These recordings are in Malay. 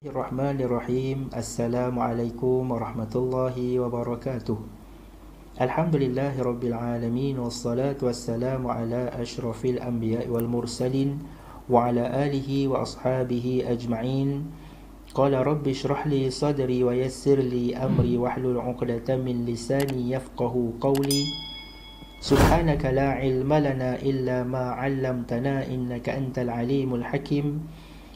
Bismillahirrahmanirrahim. Assalamualaikum warahmatullahi wabarakatuh. Alhamdulillahirabbil alamin wassalatu wassalamu ala asyrafil anbiya'i wal mursalin wa ala alihi wa ashabihi ajma'in. Qala rabbi shrah li sadri wa yassir li amri wahlul 'uqdatam min lisani yafqahu qawli. Subhanaka la ilma lana illa ma 'allamtana innaka antal alimul hakim.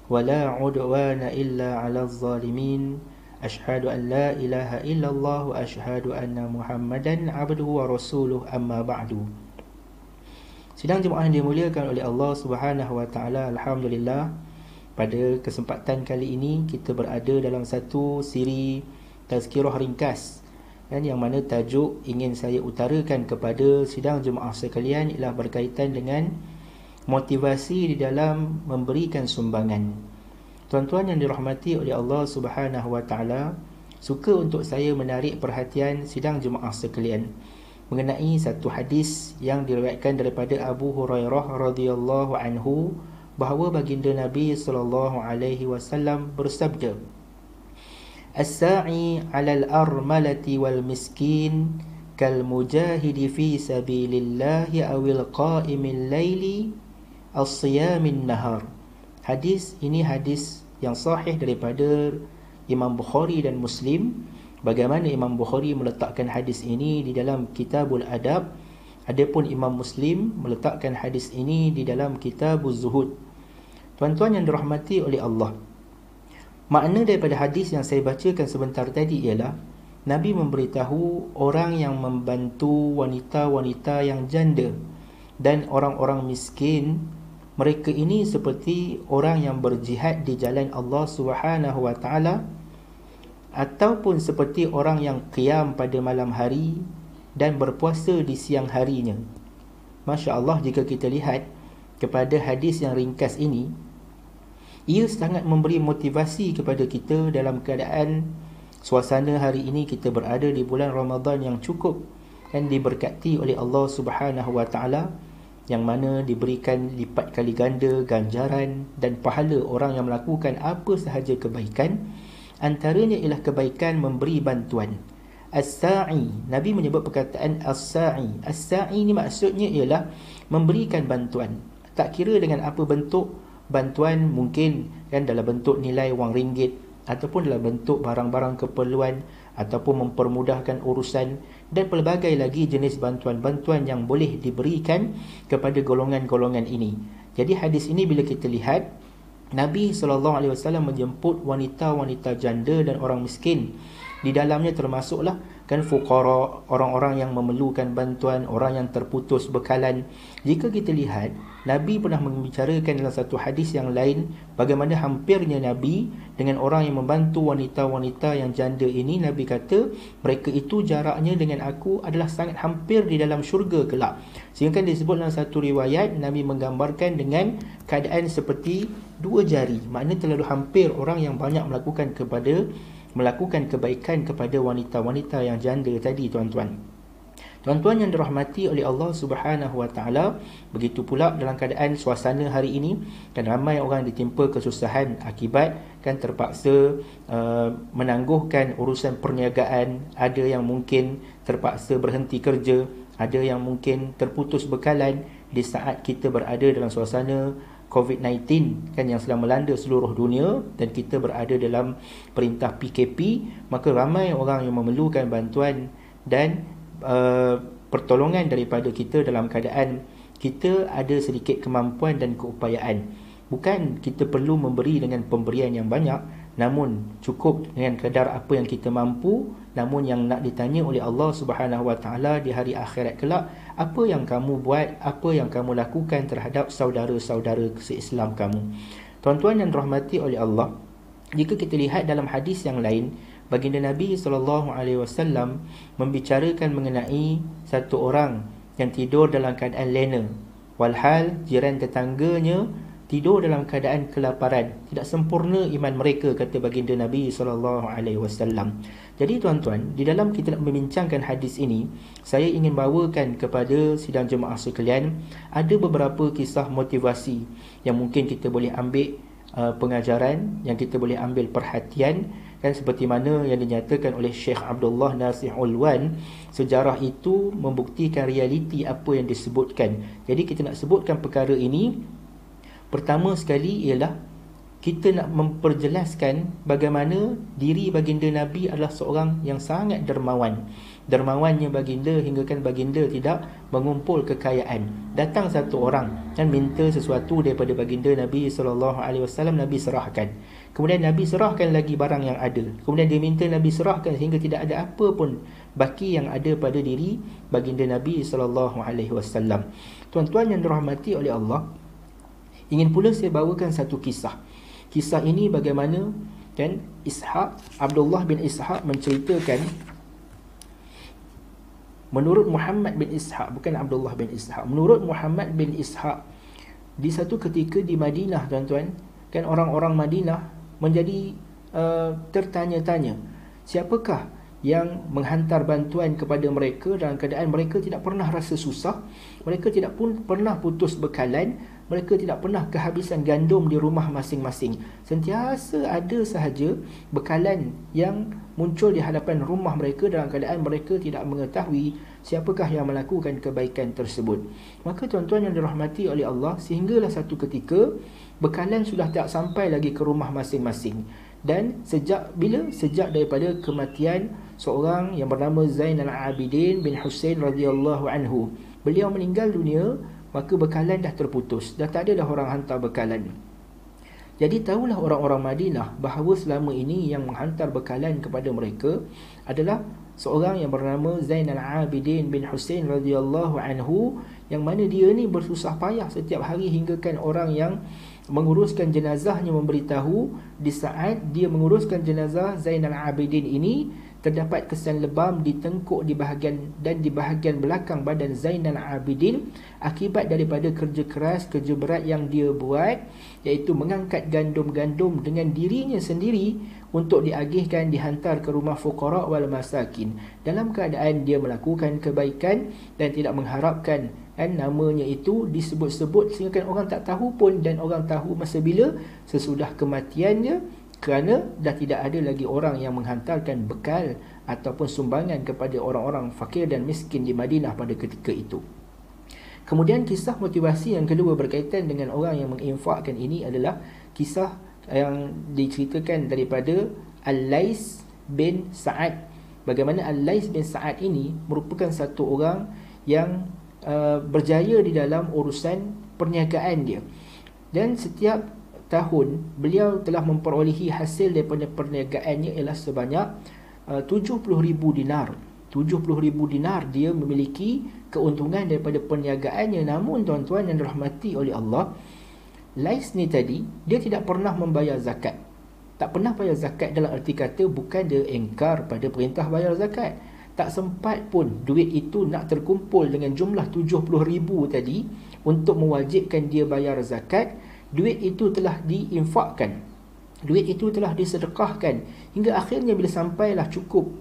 ولا عدوان إلا على الظالمين أشهد أن لا إله إلا الله وأشهد أن محمدا عبده ورسوله أما بعد. Sidang jemaah yang dimuliakan oleh Allah Subhanahu wa taala, alhamdulillah, pada kesempatan kali ini kita berada dalam satu siri tazkirah ringkas, dan yang mana tajuk ingin saya utarakan kepada sidang jemaah sekalian ialah berkaitan dengan motivasi di dalam memberikan sumbangan. Tuan-tuan yang dirahmati oleh Allah Subhanahu wa taala, suka untuk saya menarik perhatian sidang jemaah sekalian mengenai satu hadis yang diriwayatkan daripada Abu Hurairah radhiyallahu anhu, bahawa baginda Nabi sallallahu alaihi wasallam bersabda, "As-sa'i 'alal armalati wal miskin kal mujahidi fi sabilillahi awil qa'imil laili as-siyamin nahar." Hadis ini hadis yang sahih daripada Imam Bukhari dan Muslim. Bagaimana Imam Bukhari meletakkan hadis ini di dalam Kitabul Adab, adapun Imam Muslim meletakkan hadis ini di dalam Kitabuz Zuhud. Tuan-tuan yang dirahmati oleh Allah, makna daripada hadis yang saya bacakan sebentar tadi ialah Nabi memberitahu orang yang membantu wanita-wanita yang janda dan orang-orang miskin, mereka ini seperti orang yang berjihad di jalan Allah Subhanahu wa taala, ataupun seperti orang yang qiyam pada malam hari dan berpuasa di siang harinya. Masya-Allah, jika kita lihat kepada hadis yang ringkas ini, ia sangat memberi motivasi kepada kita dalam keadaan suasana hari ini kita berada di bulan Ramadan yang cukup dan diberkati oleh Allah Subhanahu wa taala, yang mana diberikan lipat kali ganda ganjaran dan pahala orang yang melakukan apa sahaja kebaikan. Antaranya ialah kebaikan memberi bantuan. As-sa'i, Nabi menyebut perkataan as-sa'i. As-sa'i ni maksudnya ialah memberikan bantuan. Tak kira dengan apa bentuk bantuan, mungkin kan dalam bentuk nilai wang ringgit, ataupun dalam bentuk barang-barang keperluan, ataupun mempermudahkan urusan, dan pelbagai lagi jenis bantuan-bantuan yang boleh diberikan kepada golongan-golongan ini. Jadi hadis ini bila kita lihat, Nabi SAW menjemput wanita-wanita janda dan orang miskin. Di dalamnya termasuklah kan fuqara, orang-orang yang memerlukan bantuan, orang yang terputus bekalan. Jika kita lihat, Nabi pernah membicarakan dalam satu hadis yang lain bagaimana hampirnya Nabi dengan orang yang membantu wanita-wanita yang janda ini. Nabi kata mereka itu jaraknya dengan aku adalah sangat hampir di dalam syurga kelak. Sehingga disebut dalam satu riwayat, Nabi menggambarkan dengan keadaan seperti dua jari, maknanya terlalu hampir orang yang banyak melakukan kebaikan kepada wanita-wanita yang janda tadi, tuan-tuan. Tuan-tuan yang dirahmati oleh Allah Subhanahu wa taala, begitu pula dalam keadaan suasana hari ini, kan ramai orang ditimpa kesusahan akibat kan terpaksa menangguhkan urusan perniagaan, ada yang mungkin terpaksa berhenti kerja, ada yang mungkin terputus bekalan di saat kita berada dalam suasana COVID-19 kan yang sedang melanda seluruh dunia, dan kita berada dalam perintah PKP, maka ramai orang yang memerlukan bantuan dan pertolongan daripada kita dalam keadaan kita ada sedikit kemampuan dan keupayaan. Bukan kita perlu memberi dengan pemberian yang banyak, namun cukup dengan kadar apa yang kita mampu. Namun yang nak ditanya oleh Allah Subhanahu wa taala di hari akhirat kelak, apa yang kamu buat, apa yang kamu lakukan terhadap saudara-saudara se-Islam kamu. Tuan-tuan yang dirahmati oleh Allah, jika kita lihat dalam hadis yang lain, baginda Nabi SAW membicarakan mengenai satu orang yang tidur dalam keadaan lena, walhal jiran tetangganya tidur dalam keadaan kelaparan. Tidak sempurna iman mereka, kata baginda Nabi SAW. Jadi tuan-tuan, di dalam kita nak membincangkan hadis ini, saya ingin bawakan kepada sidang jemaah sekalian ada beberapa kisah motivasi yang mungkin kita boleh ambil pengajaran yang kita boleh ambil perhatian. Dan seperti mana yang dinyatakan oleh Syekh Abdullah Nasih Ulwan, sejarah itu membuktikan realiti apa yang disebutkan. Jadi kita nak sebutkan perkara ini, pertama sekali ialah kita nak memperjelaskan bagaimana diri baginda Nabi adalah seorang yang sangat dermawan. Dermawannya baginda hinggakan baginda tidak mengumpul kekayaan. Datang satu orang dan minta sesuatu daripada baginda Nabi SAW, Nabi serahkan. Kemudian Nabi serahkan lagi barang yang ada. Kemudian dia minta Nabi serahkan sehingga tidak ada apa pun baki yang ada pada diri baginda Nabi SAW. Tuan-tuan yang dirahmati oleh Allah, ingin pula saya bawakan satu kisah. Kisah ini bagaimana kan Abdullah bin Ishaq menceritakan, menurut Muhammad bin Ishaq, bukan Abdullah bin Ishaq, menurut Muhammad bin Ishaq, di satu ketika di Madinah, tuan-tuan, kan orang-orang Madinah menjadi tertanya-tanya, siapakah yang menghantar bantuan kepada mereka dalam keadaan mereka tidak pernah rasa susah, mereka tidak pun pernah putus bekalan, mereka tidak pernah kehabisan gandum di rumah masing-masing. Sentiasa ada sahaja bekalan yang muncul di hadapan rumah mereka dalam keadaan mereka tidak mengetahui siapakah yang melakukan kebaikan tersebut. Maka tuan-tuan yang dirahmati oleh Allah, sehinggalah satu ketika bekalan sudah tak sampai lagi ke rumah masing-masing. Dan sejak daripada kematian seorang yang bernama Zainal Abidin bin Husain radhiyallahu anhu, beliau meninggal dunia, maka bekalan dah terputus, dah tak ada dah orang hantar bekalan. Jadi tahulah orang-orang Madinah bahawa selama ini yang menghantar bekalan kepada mereka adalah seorang yang bernama Zainal Abidin bin Husain radhiyallahu anhu, yang mana dia ni bersusah payah setiap hari hinggakan orang yang menguruskan jenazahnya memberitahu di saat dia menguruskan jenazah Zainal Abidin ini, terdapat kesan lebam di tengkuk di bahagian belakang badan Zainal Abidin akibat daripada kerja keras, kerja berat yang dia buat, iaitu mengangkat gandum-gandum dengan dirinya sendiri untuk diagihkan, dihantar ke rumah fuqara wal masakin, dalam keadaan dia melakukan kebaikan dan tidak mengharapkan namanya itu disebut-sebut sehingga orang tak tahu pun, dan orang tahu masa bila? Sesudah kematiannya, kerana dah tidak ada lagi orang yang menghantarkan bekal ataupun sumbangan kepada orang-orang fakir dan miskin di Madinah pada ketika itu. Kemudian kisah motivasi yang kedua berkaitan dengan orang yang menginfakkan ini adalah kisah yang diceritakan daripada Al-Lais bin Sa'ad. Bagaimana Al-Lais bin Sa'ad ini merupakan satu orang yang berjaya di dalam urusan perniagaan dia, dan setiap tahun beliau telah memperolehi hasil daripada perniagaannya ialah sebanyak 70,000 dinar. 70,000 dinar dia memiliki keuntungan daripada perniagaannya. Namun tuan-tuan yang dirahmati oleh Allah, Lais ni tadi dia tidak pernah membayar zakat. Tak pernah bayar zakat dalam erti kata bukan dia engkar pada perintah bayar zakat. Tak sempat pun duit itu nak terkumpul dengan jumlah 70,000 tadi untuk mewajibkan dia bayar zakat. Duit itu telah diinfakkan, duit itu telah disedekahkan, hingga akhirnya bila sampailah cukup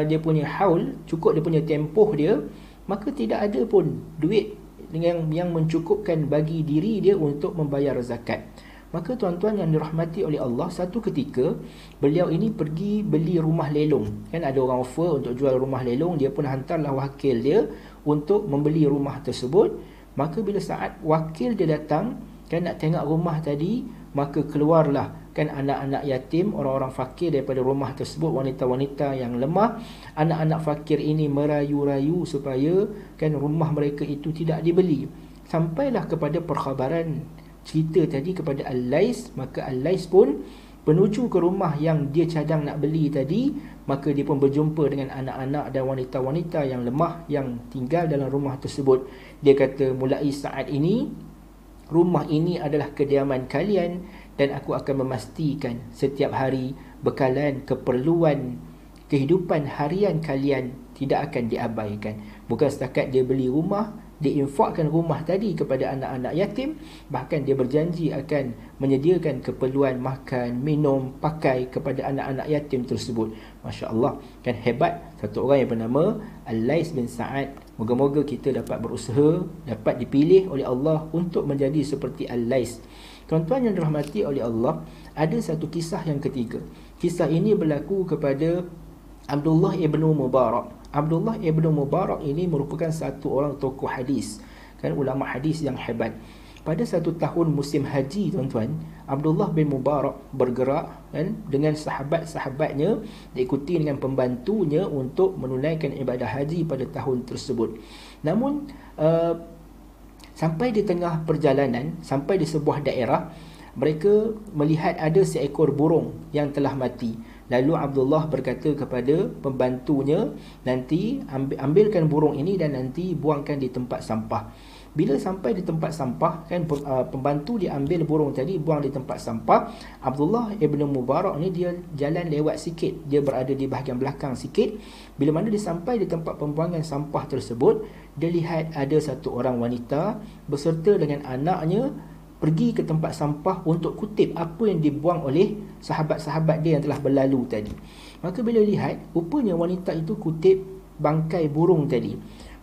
dia punya haul, cukup dia punya tempoh dia, maka tidak ada pun duit yang mencukupkan bagi diri dia untuk membayar zakat. Maka tuan-tuan yang dirahmati oleh Allah, satu ketika beliau ini pergi beli rumah lelong. Kan ada orang offer untuk jual rumah lelong, dia pun hantarlah wakil dia untuk membeli rumah tersebut. Maka bila saat wakil dia datang kan nak tengok rumah tadi, maka keluarlah kan anak-anak yatim, orang-orang fakir daripada rumah tersebut, wanita-wanita yang lemah. Anak-anak fakir ini merayu-rayu supaya kan rumah mereka itu tidak dibeli. Sampailah kepada perkhabaran cerita tadi kepada Al-Lais, maka Al-Lais pun menuju ke rumah yang dia cadang nak beli tadi. Maka dia pun berjumpa dengan anak-anak dan wanita-wanita yang lemah yang tinggal dalam rumah tersebut. Dia kata, mulai saat ini rumah ini adalah kediaman kalian, dan aku akan memastikan setiap hari bekalan keperluan kehidupan harian kalian tidak akan diabaikan. Bukan setakat dia beli rumah, dia infakkan rumah tadi kepada anak-anak yatim, bahkan dia berjanji akan menyediakan keperluan makan, minum, pakai kepada anak-anak yatim tersebut. Masya Allah, kan hebat satu orang yang bernama Al-Lais bin Sa'ad. Moga-moga kita dapat berusaha, dapat dipilih oleh Allah untuk menjadi seperti Al-Lais. Tuan-tuan yang dirahmati oleh Allah, ada satu kisah yang ketiga. Kisah ini berlaku kepada Abdullah ibn Mubarak. Abdullah ibn Mubarak ini merupakan satu orang tokoh hadis, kan, ulama hadis yang hebat. Pada satu tahun musim haji, tuan-tuan, Abdullah bin Mubarak bergerak, kan, dengan sahabat-sahabatnya, diikuti dengan pembantunya untuk menunaikan ibadah haji pada tahun tersebut. Namun sampai di tengah perjalanan, sampai di sebuah daerah, mereka melihat ada seekor burung yang telah mati. Lalu Abdullah berkata kepada pembantunya, nanti ambilkan burung ini dan nanti buangkan di tempat sampah. Bila sampai di tempat sampah, kan, pembantu dia ambil burung tadi, buang di tempat sampah. Abdullah ibn Mubarak ni dia jalan lewat sikit, dia berada di bahagian belakang sikit. Bila mana dia sampai di tempat pembuangan sampah tersebut, dia lihat ada satu orang wanita beserta dengan anaknya pergi ke tempat sampah untuk kutip apa yang dibuang oleh sahabat-sahabat dia yang telah berlalu tadi. Maka bila lihat, rupanya wanita itu kutip bangkai burung tadi.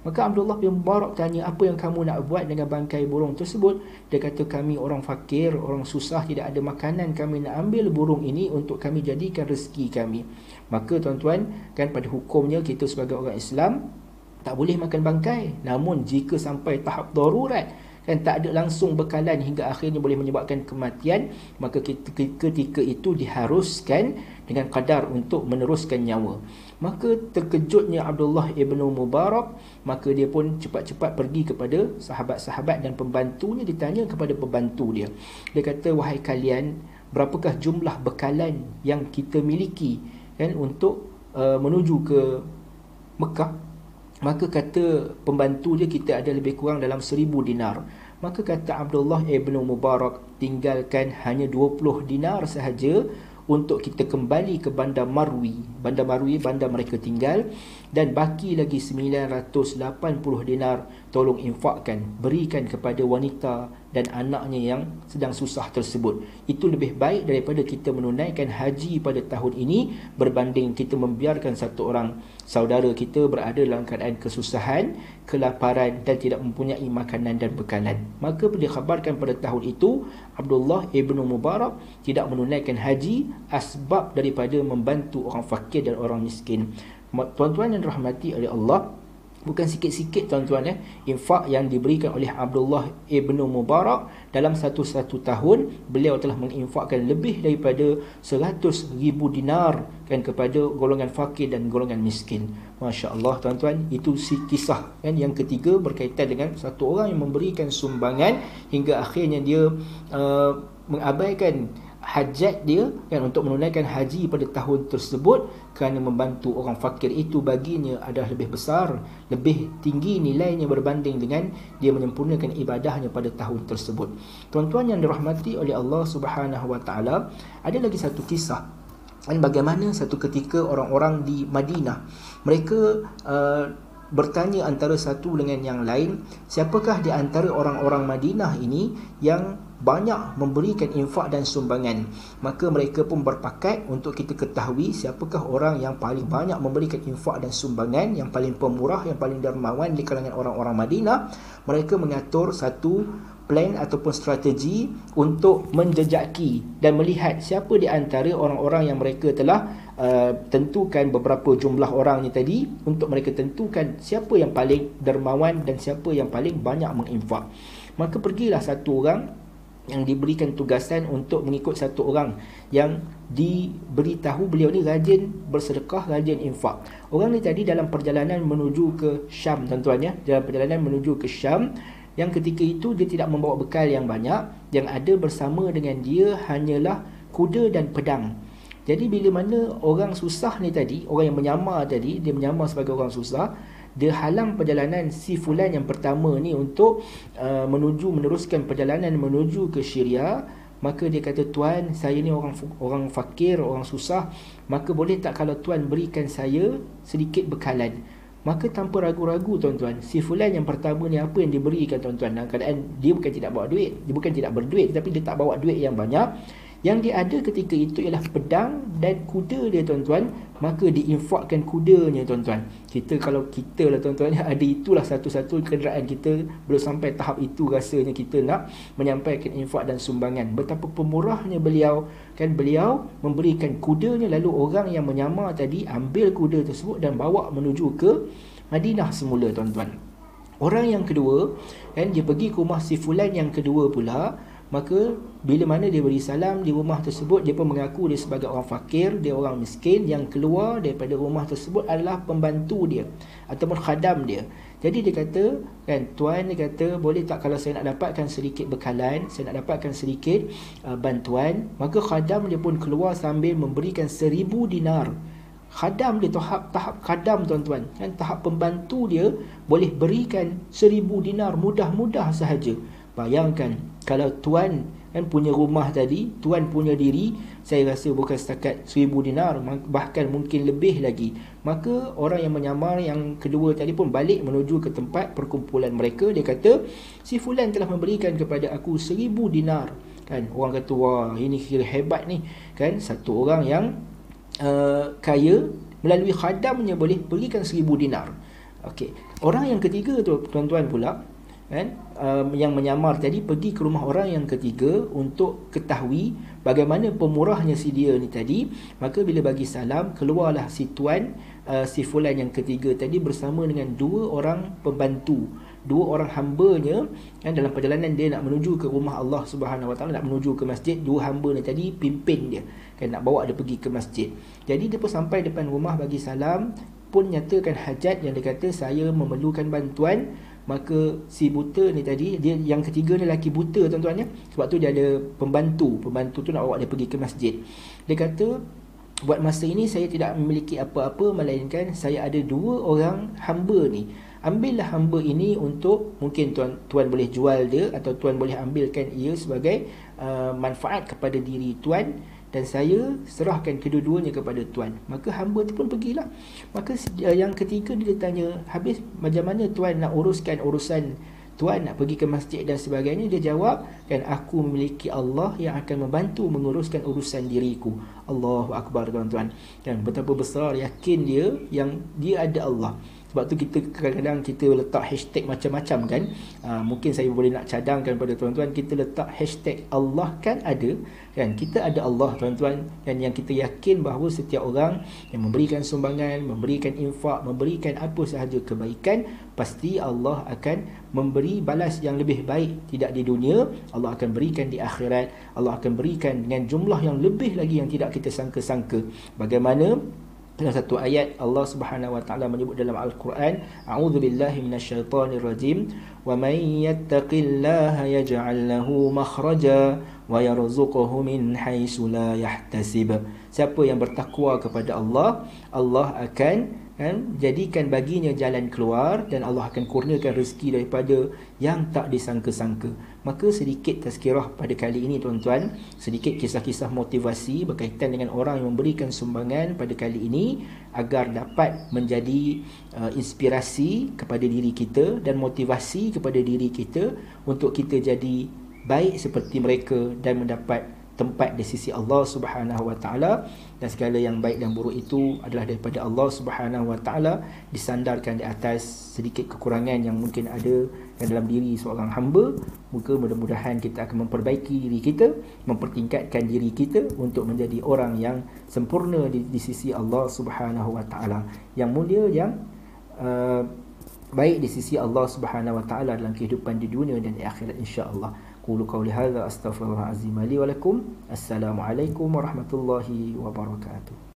Maka Abdullah bin Mubarak tanya, apa yang kamu nak buat dengan bangkai burung tersebut? Dia kata, kami orang fakir, orang susah, tidak ada makanan, kami nak ambil burung ini untuk kami jadikan rezeki kami. Maka tuan-tuan, kan, pada hukumnya kita sebagai orang Islam tak boleh makan bangkai. Namun jika sampai tahap darurat, kan, tak ada langsung bekalan hingga akhirnya boleh menyebabkan kematian, maka ketika itu diharuskan dengan qadar untuk meneruskan nyawa. Maka terkejutnya Abdullah ibn Mubarak, maka dia pun cepat-cepat pergi kepada sahabat-sahabat dan pembantunya. Ditanya kepada pembantu dia, dia kata, wahai kalian, berapakah jumlah bekalan yang kita miliki, kan, untuk menuju ke Mekah? Maka kata pembantu dia, kita ada lebih kurang dalam 1000 dinar. Maka kata Abdullah ibn Mubarak, tinggalkan hanya 20 dinar sahaja untuk kita kembali ke Bandar Marwi. Bandar Marwi, bandar mereka tinggal. Dan baki lagi 980 dinar, tolong infakkan, berikan kepada wanita dan anaknya yang sedang susah tersebut. Itu lebih baik daripada kita menunaikan haji pada tahun ini berbanding kita membiarkan satu orang saudara kita berada dalam keadaan kesusahan, kelaparan dan tidak mempunyai makanan dan bekalan. Maka dikhabarkan pada tahun itu Abdullah ibn Mubarak tidak menunaikan haji asbab daripada membantu orang fakir dan orang miskin. Tuan-tuan yang dirahmati oleh Allah, bukan sikit-sikit tuan-tuan, infak yang diberikan oleh Abdullah ibn Mubarak. Dalam satu tahun beliau telah menginfakkan lebih daripada 100,000 dinar, kan, kepada golongan fakir dan golongan miskin. Masya Allah tuan-tuan, itu kisah, kan, yang ketiga berkaitan dengan satu orang yang memberikan sumbangan hingga akhirnya dia mengabaikan hajat dia, kan, untuk menunaikan haji pada tahun tersebut kerana membantu orang fakir. Itu baginya adalah lebih besar, lebih tinggi nilainya berbanding dengan dia menyempurnakan ibadahnya pada tahun tersebut. Tuan-tuan yang dirahmati oleh Allah Subhanahu Wa Taala, ada lagi satu kisah, dan bagaimana satu ketika orang-orang di Madinah mereka bertanya antara satu dengan yang lain, siapakah di antara orang-orang Madinah ini yang banyak memberikan infak dan sumbangan. Maka mereka pun berpakat untuk kita ketahui siapakah orang yang paling banyak memberikan infak dan sumbangan, yang paling pemurah, yang paling dermawan di kalangan orang-orang Madinah. Mereka mengatur satu plan ataupun strategi untuk menjejaki dan melihat siapa di antara orang-orang yang mereka telah tentukan beberapa jumlah orang ni tadi, untuk mereka tentukan siapa yang paling dermawan dan siapa yang paling banyak menginfak. Maka pergilah satu orang yang diberikan tugasan untuk mengikut satu orang yang diberitahu beliau ni rajin bersedekah, rajin infak. Orang ni tadi dalam perjalanan menuju ke Syam, tuan-tuan, ya, dalam perjalanan menuju ke Syam, yang ketika itu dia tidak membawa bekal yang banyak, yang ada bersama dengan dia hanyalah kuda dan pedang. Jadi bila mana orang susah ni tadi, orang yang menyamar tadi, dia menyamar sebagai orang susah, dia halang perjalanan si fulan yang pertama ni untuk meneruskan perjalanan menuju ke Syria. Maka dia kata, tuan, saya ni orang fakir, orang susah, maka boleh tak kalau tuan berikan saya sedikit bekalan? Maka tanpa ragu-ragu tuan-tuan, si fulan yang pertama ni apa yang diberikan tuan-tuan, dalam keadaan dia bukan tidak bawa duit, dia bukan tidak berduit, tapi dia tak bawa duit yang banyak. Yang dia ada ketika itu ialah pedang dan kuda dia tuan-tuan, maka diinfakkan kudanya tuan-tuan. Kalau kita lah tuan-tuan, ada itulah satu-satu kenderaan kita, belum sampai tahap itu rasanya kita nak menyampaikan infak dan sumbangan. Betapa pemurahnya beliau, kan, beliau memberikan kudanya, lalu orang yang menyamar tadi ambil kuda tersebut dan bawa menuju ke Madinah semula tuan-tuan. Orang yang kedua, kan, dia pergi ke rumah si fulan yang kedua pula. Maka bila mana dia beri salam di rumah tersebut, dia pun mengaku dia sebagai orang fakir, dia orang miskin. Yang keluar daripada rumah tersebut adalah pembantu dia ataupun khadam dia. Jadi dia kata, kan, tuan, dia kata, boleh tak kalau saya nak dapatkan sedikit bekalan, saya nak dapatkan sedikit bantuan. Maka khadam dia pun keluar sambil memberikan 1000 dinar. Khadam dia, tahap khadam tuan-tuan, kan, tahap pembantu dia boleh berikan 1000 dinar mudah-mudah sahaja. Bayangkan kalau tuan, kan, punya rumah tadi, tuan punya diri, saya rasa bukan setakat 1000 dinar, bahkan mungkin lebih lagi. Maka orang yang menyamar yang kedua tadi pun balik menuju ke tempat perkumpulan mereka. Dia kata, si fulan telah memberikan kepada aku 1000 dinar. Kan, orang kata, wah, ini kira hebat ni, kan, satu orang yang kaya melalui khadamnya boleh berikan 1000 dinar. Okey, orang yang ketiga tu tuan-tuan pula, kan, yang menyamar tadi pergi ke rumah orang yang ketiga untuk ketahui bagaimana pemurahnya si dia ni tadi. Maka bila bagi salam, keluarlah si tuan, si fulan yang ketiga tadi bersama dengan 2 orang pembantu, 2 orang hambanya, kan, dalam perjalanan dia nak menuju ke rumah Allah Subhanahu Wa Taala, nak menuju ke masjid. 2 hamba ni tadi pimpin dia, kan, nak bawa dia pergi ke masjid. Jadi dia pun sampai depan rumah bagi salam, pun nyatakan hajat yang dia kata, saya memerlukan bantuan. Maka si buta ni tadi, dia yang ketiga ni lelaki buta tuan-tuan ya. Sebab tu dia ada pembantu tu nak bawa dia pergi ke masjid. Dia kata, buat masa ini saya tidak memiliki apa-apa, melainkan saya ada 2 orang hamba ni. Ambillah hamba ini untuk, mungkin tuan boleh jual dia, atau tuan boleh ambilkan ia sebagai manfaat kepada diri tuan, dan saya serahkan kedua-duanya kepada tuan. Maka hamba tu pun pergilah. Maka yang ketiga dia tanya, habis macam mana tuan nak uruskan urusan tuan nak pergi ke masjid dan sebagainya? Dia jawab, kan, aku memiliki Allah yang akan membantu menguruskan urusan diriku. Allahu Akbar tuan-tuan. Dan betapa besar yakin dia yang dia ada Allah. Sebab tu kita kadang-kadang kita letak hashtag macam-macam, kan. Mungkin saya boleh nak cadangkan pada tuan-tuan, kita letak hashtag Allah kan ada, kan. Kita ada Allah tuan-tuan, dan yang kita yakin bahawa setiap orang yang memberikan sumbangan, memberikan infak, memberikan apa sahaja kebaikan, pasti Allah akan memberi balas yang lebih baik. Tidak di dunia, Allah akan berikan di akhirat. Allah akan berikan dengan jumlah yang lebih lagi yang tidak kita sangka-sangka. Bagaimana dalam satu ayat Allah Subhanahu Wa Taala menyebut dalam Al-Quran, a'udzubillahi minasyaitonirrajim, wa may yattaqillaha yaj'al lahu makhraja wa yarzuquhu min haitsu la yahtasib. Siapa yang bertakwa kepada Allah, Allah akan, kan, jadikan baginya jalan keluar, dan Allah akan kurniakan rezeki daripada yang tak disangka-sangka. Maka sedikit tazkirah pada kali ini tuan-tuan, sedikit kisah-kisah motivasi berkaitan dengan orang yang memberikan sumbangan pada kali ini, agar dapat menjadi inspirasi kepada diri kita dan motivasi kepada diri kita untuk kita jadi baik seperti mereka dan mendapat tempat di sisi Allah Subhanahu Wa Taala. Dan segala yang baik dan buruk itu adalah daripada Allah Subhanahu Wa Taala, disandarkan di atas sedikit kekurangan yang mungkin ada dalam diri seorang hamba. Moga mudah-mudahan kita akan memperbaiki diri kita, mempertingkatkan diri kita untuk menjadi orang yang sempurna di sisi Allah Subhanahu Wa Taala, yang mulia, yang baik di sisi Allah Subhanahu Wa Taala dalam kehidupan di dunia dan di akhirat, insya-Allah. Qulu qawli hadza astaghfirullahalazim li wa lakum. Assalamualaikum warahmatullahi wabarakatuh.